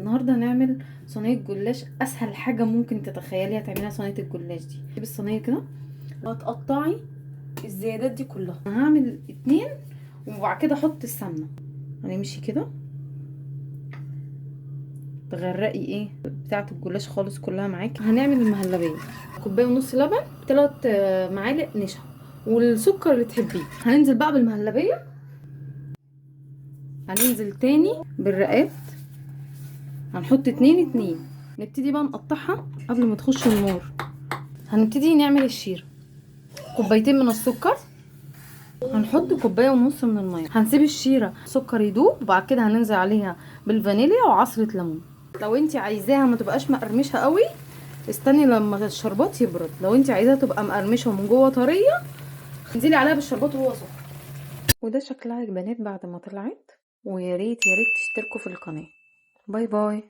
النهارده هنعمل صينيه جلاش. اسهل حاجه ممكن تتخيليها تعمليها صينيه الجلاش دي. تجيبي الصينيه كده وهتقطعي الزيادات دي كلها. انا هعمل 2 وبعد كده احط السمنه. هنمشي كده تغرقي ايه بتاعه الجلاش خالص كلها معاكي. هنعمل المهلبيه، كوبايه ونص لبن، 3 معالق نشا، والسكر اللي تحبيه. هننزل بقى بالمهلبيه، هننزل تاني بالرقات، هنحط 2 نبتدي بقى نقطعها قبل ما تخش النار. هنبتدي نعمل الشير. 2 من السكر، هنحط 1.5 كوباية من المية. هنسيب الشيرة السكر يدوب، وبعد كده هننزل عليها بالفانيليا وعصرة ليمون. لو انت عايزاها ما تبقاش مقرمشة قوي استني لما الشربات يبرد. لو انت عايزاها تبقى مقرمشة ومن جوه طرية انزلي عليها بالشربات وهو سخن. وده شكلها يا بنات بعد ما طلعت. ويا ريت تشتركوا في القناة. باي باي.